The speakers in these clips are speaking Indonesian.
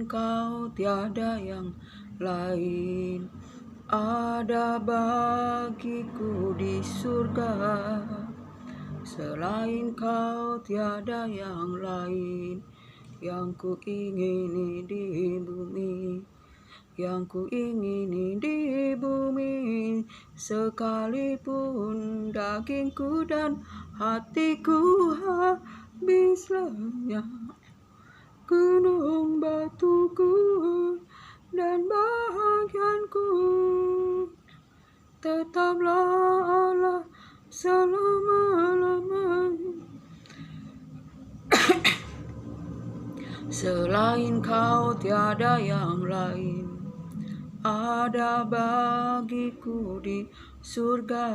Kau tiada yang lain ada bagiku di surga. Selain Kau tiada yang lain yang ku ingini di bumi. Yang ku ingini di bumi, sekalipun dagingku dan hatiku habis lenyap. Gunung batuku dan bahagianku, tetaplah Allah selama-lamanya. Selain Kau tiada yang lain ada bagiku di surga.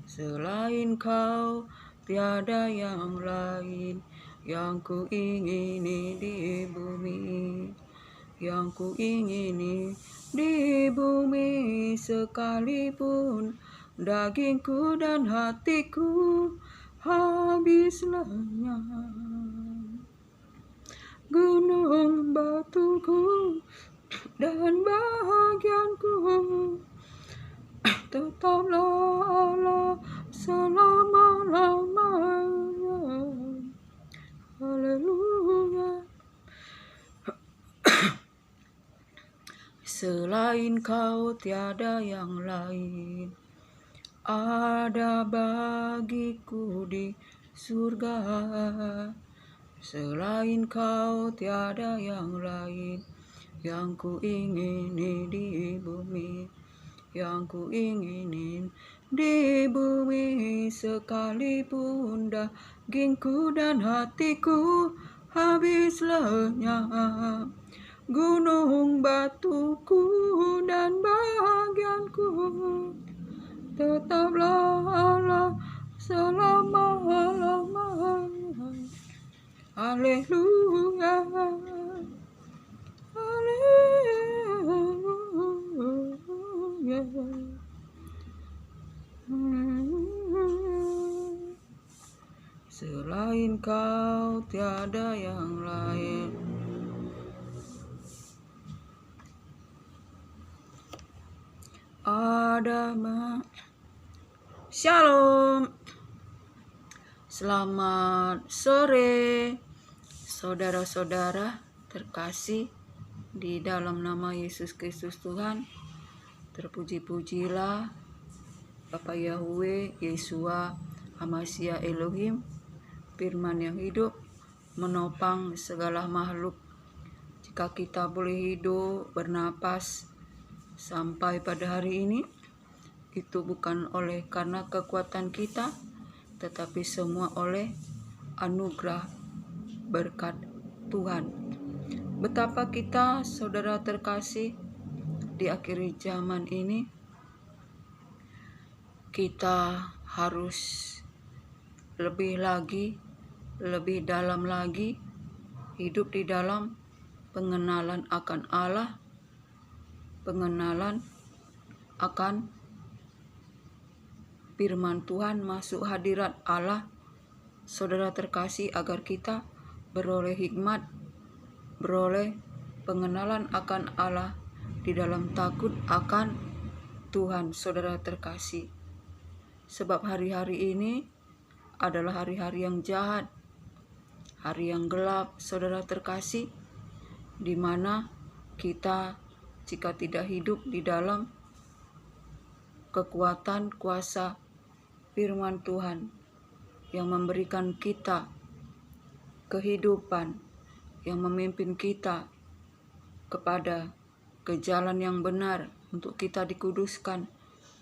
Selain Kau tiada yang lain yang ku ingini di bumi. Yang ku ingini di bumi, sekalipun dagingku dan hatiku habis lenyap. Gunung batuku dan bahagianku, tetaplah Allah selama-lamanya. Haleluya. Selain Kau tiada yang lain ada bagiku di surga. Selain Kau tiada yang lain yang ku ingini di bumi. Yang ku inginin di bumi, sekalipun dagingku dan hatiku habis lenyap. Gunung batuku dan bahagianku, tetaplah Allah selama-lamanya. Haleluya. Haleluya. Selain Kau tiada yang lain. Shalom. Selamat sore saudara-saudara terkasih di dalam nama Yesus Kristus Tuhan. Terpuji-pujilah Bapa Yahweh, Yesua, Hamasya Elohim, firman yang hidup menopang segala makhluk. Jika kita boleh hidup, bernapas sampai pada hari ini, itu bukan oleh karena kekuatan kita, tetapi semua oleh anugerah berkat Tuhan. Betapa kita, saudara terkasih, di akhir zaman ini, kita harus lebih lagi, lebih dalam lagi, hidup di dalam pengenalan akan Allah, pengenalan akan firman Tuhan, masuk hadirat Allah, saudara terkasih, agar kita beroleh hikmat, beroleh pengenalan akan Allah di dalam takut akan Tuhan, saudara terkasih. Sebab hari-hari ini adalah hari-hari yang jahat, hari yang gelap, saudara terkasih, di mana kita jika tidak hidup di dalam kekuatan kuasa firman Tuhan yang memberikan kita kehidupan, yang memimpin kita kepada ke jalan yang benar untuk kita dikuduskan,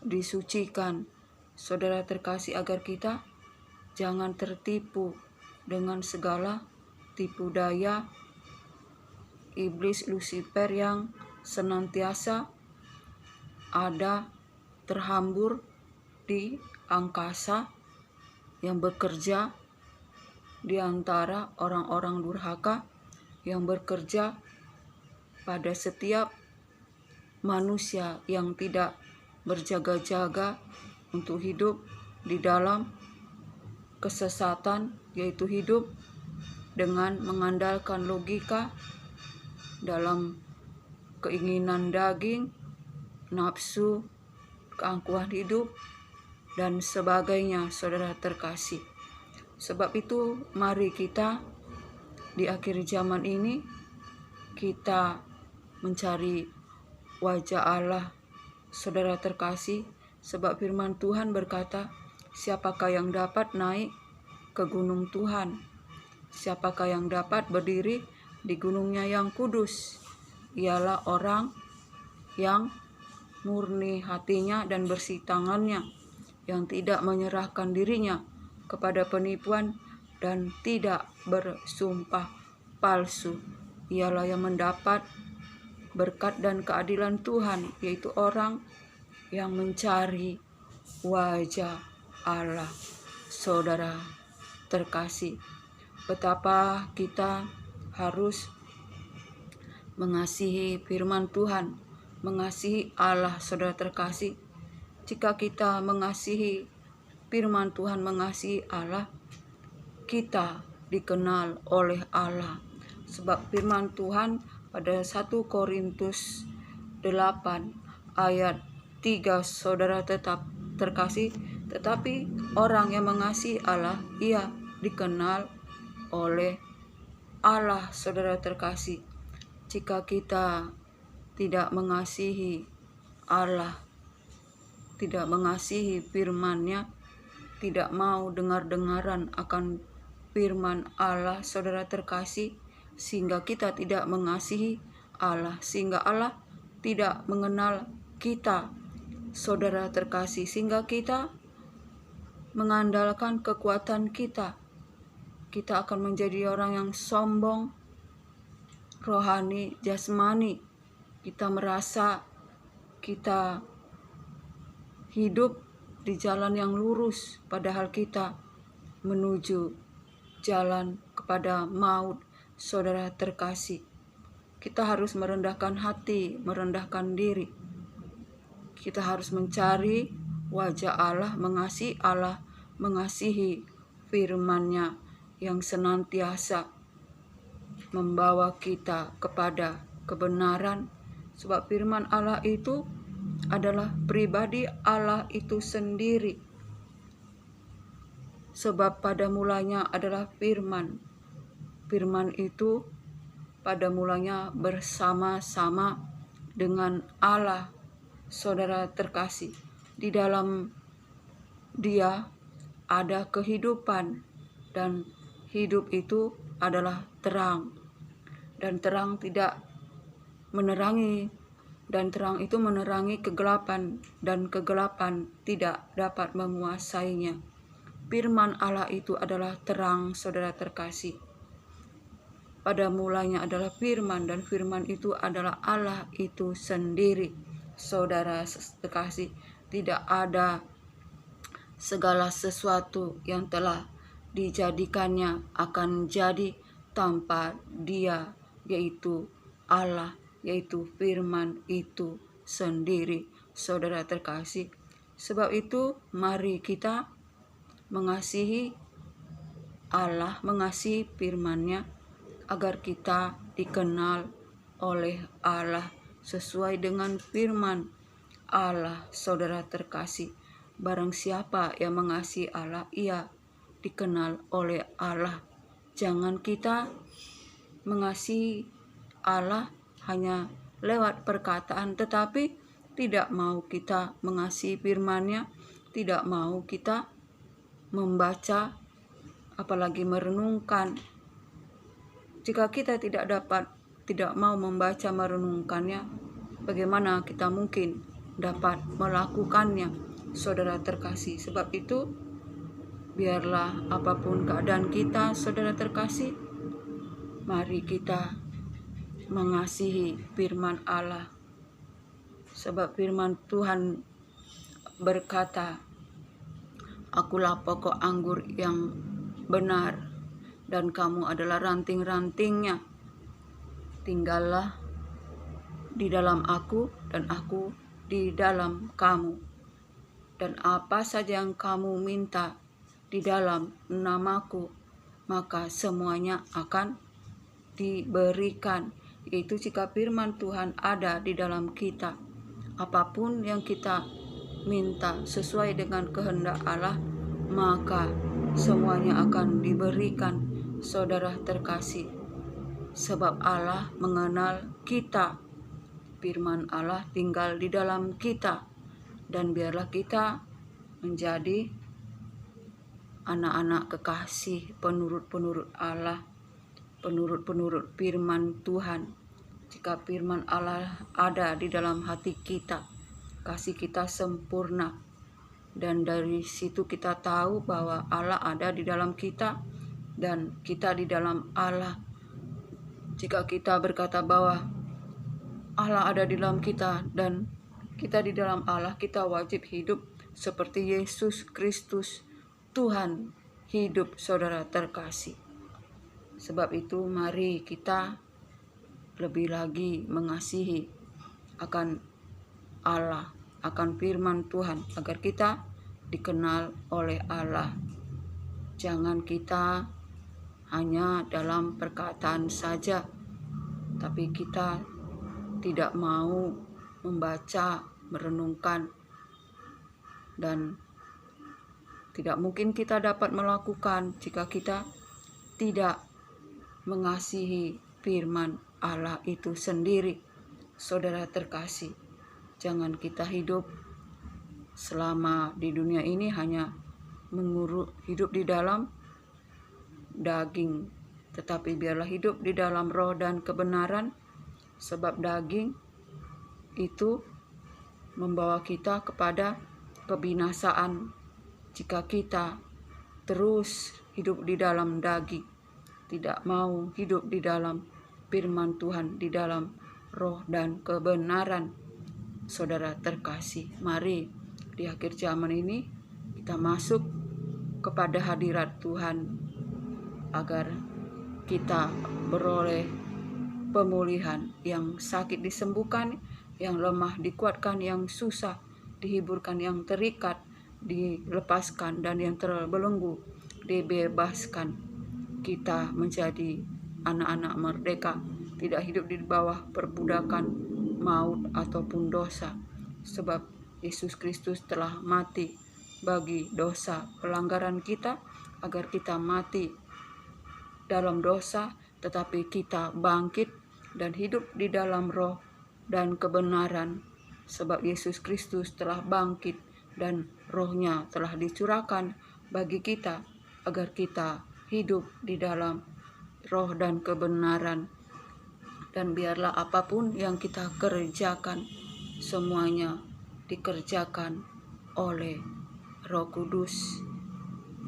disucikan, saudara terkasih, agar kita jangan tertipu dengan segala tipu daya iblis Lucifer yang senantiasa ada terhambur di angkasa, yang bekerja di antara orang-orang durhaka, yang bekerja pada setiap manusia yang tidak berjaga-jaga untuk hidup di dalam kesesatan, yaitu hidup dengan mengandalkan logika, dalam keinginan daging, nafsu, keangkuhan hidup, dan sebagainya, saudara terkasih. Sebab itu, mari kita di akhir zaman ini, kita mencari wajah Allah, saudara terkasih, sebab firman Tuhan berkata, siapakah yang dapat naik ke gunung Tuhan? Siapakah yang dapat berdiri di gunungnya yang kudus? Ialah orang yang murni hatinya dan bersih tangannya, yang tidak menyerahkan dirinya kepada penipuan dan tidak bersumpah palsu. Ialah yang mendapat berkat dan keadilan Tuhan, yaitu orang yang mencari wajah Allah. Saudara terkasih, betapa kita harus mengasihi firman Tuhan, mengasihi Allah, saudara terkasih. Jika kita mengasihi firman Tuhan, mengasihi Allah, kita dikenal oleh Allah. Sebab firman Tuhan pada 1 Korintus 8 ayat 3, saudara tetap terkasih, tetapi orang yang mengasihi Allah, ia dikenal oleh Allah, saudara terkasih. Jika kita tidak mengasihi Allah, tidak mengasihi firman-Nya, tidak mau dengar-dengaran akan firman Allah, saudara terkasih, sehingga kita tidak mengasihi Allah, sehingga Allah tidak mengenal kita, saudara terkasih, sehingga kita mengandalkan kekuatan kita. Kita akan menjadi orang yang sombong, rohani, jasmani. Kita merasa kita hidup di jalan yang lurus, padahal kita menuju jalan kepada maut, saudara terkasih. Kita harus merendahkan hati, merendahkan diri. Kita harus mencari wajah Allah, mengasihi firman-Nya yang senantiasa membawa kita kepada kebenaran. Sebab firman Allah itu adalah pribadi Allah itu sendiri. Sebab pada mulanya adalah firman. Firman itu pada mulanya bersama-sama dengan Allah, saudara terkasih. Di dalam Dia ada kehidupan, dan hidup itu adalah terang. Dan terang tidak menerangi, dan terang itu menerangi kegelapan, dan kegelapan tidak dapat menguasainya. Firman Allah itu adalah terang, saudara terkasih. Pada mulanya adalah firman, dan firman itu adalah Allah itu sendiri, saudara terkasih. Tidak ada segala sesuatu yang telah dijadikannya akan jadi tanpa Dia, yaitu Allah, yaitu firman itu sendiri, saudara terkasih. Sebab itu mari kita mengasihi Allah, mengasihi firman-Nya, agar kita dikenal oleh Allah sesuai dengan firman Allah, saudara terkasih. Barang siapa yang mengasihi Allah, ia dikenal oleh Allah. Jangan kita mengasihi Allah hanya lewat perkataan, tetapi tidak mau kita mengasihi firman-Nya, tidak mau kita membaca, apalagi merenungkan. Jika kita tidak mau membaca, merenungkannya, bagaimana kita mungkin dapat melakukannya, saudara terkasih? Sebab itu, biarlah apapun keadaan kita, saudara terkasih, mari kita mengasihi firman Allah. Sebab firman Tuhan berkata, akulah pokok anggur yang benar, dan kamu adalah ranting-rantingnya. Tinggallah di dalam aku, dan aku di dalam kamu. Dan apa saja yang kamu minta di dalam namaku, maka semuanya akan diberikan. yaitu jika firman Tuhan ada di dalam kita, apapun yang kita minta sesuai dengan kehendak Allah, maka semuanya akan diberikan, saudara terkasih. Sebab Allah mengenal kita, firman Allah tinggal di dalam kita, dan biarlah kita menjadi anak-anak kekasih, penurut-penurut Allah, penurut-penurut firman Tuhan. Jika firman Allah ada di dalam hati kita, kasih kita sempurna, dan dari situ kita tahu bahwa Allah ada di dalam kita dan kita di dalam Allah. Jika kita berkata bahwa Allah ada di dalam kita dan kita di dalam Allah, kita wajib hidup seperti Yesus Kristus, Tuhan hidup, saudara terkasih. Sebab itu mari kita lebih lagi mengasihi akan Allah, akan firman Tuhan, agar kita dikenal oleh Allah. Jangan kita hanya dalam perkataan saja, tapi kita tidak mau membaca, merenungkan, dan tidak mungkin kita dapat melakukan jika kita tidak mengasihi firman Allah itu sendiri. Saudara terkasih, jangan kita hidup selama di dunia ini hanya hidup di dalam daging, tetapi biarlah hidup di dalam roh dan kebenaran, sebab daging itu membawa kita kepada kebinasaan jika kita terus hidup di dalam daging, tidak mau hidup di dalam firman Tuhan, di dalam roh dan kebenaran. Saudara terkasih, mari di akhir zaman ini kita masuk kepada hadirat Tuhan, agar kita beroleh pemulihan, yang sakit disembuhkan, yang lemah dikuatkan, yang susah dihiburkan, yang terikat dilepaskan, dan yang terbelenggu dibebaskan. Kita menjadi anak-anak merdeka, tidak hidup di bawah perbudakan maut ataupun dosa, sebab Yesus Kristus telah mati bagi dosa pelanggaran kita, agar kita mati dalam dosa, tetapi kita bangkit dan hidup di dalam roh dan kebenaran, sebab Yesus Kristus telah bangkit dan rohnya telah dicurahkan bagi kita, agar kita hidup di dalam roh dan kebenaran. Dan biarlah apapun yang kita kerjakan, semuanya dikerjakan oleh Roh Kudus,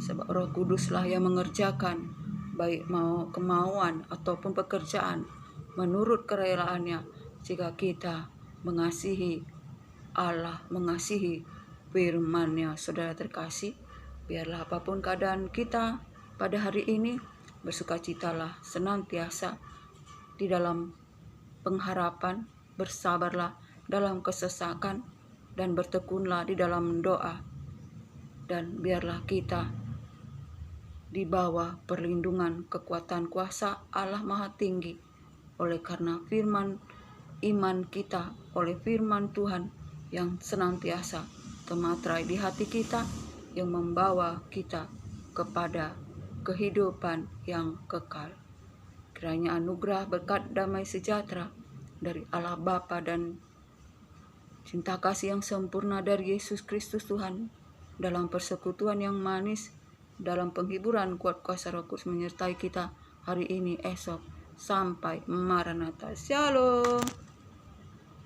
sebab Roh Kuduslah yang mengerjakan, baik mau kemauan ataupun pekerjaan menurut kerelaannya, jika kita mengasihi Allah, mengasihi firman-Nya. Saudara terkasih, biarlah apapun keadaan kita pada hari ini, bersukacitalah senantiasa di dalam pengharapan, bersabarlah dalam kesesakan, dan bertekunlah di dalam doa. Dan biarlah kita di bawah perlindungan kekuatan kuasa Allah Maha Tinggi, oleh karena firman iman kita, oleh firman Tuhan yang senantiasa termaterai di hati kita, yang membawa kita kepada kehidupan yang kekal. Kiranya anugerah, berkat, damai sejahtera dari Allah Bapa dan cinta kasih yang sempurna dari Yesus Kristus Tuhan, dalam persekutuan yang manis, dalam penghiburan kuat kuasa Roh Kudus menyertai kita hari ini, esok, sampai Maranatha. Shalom.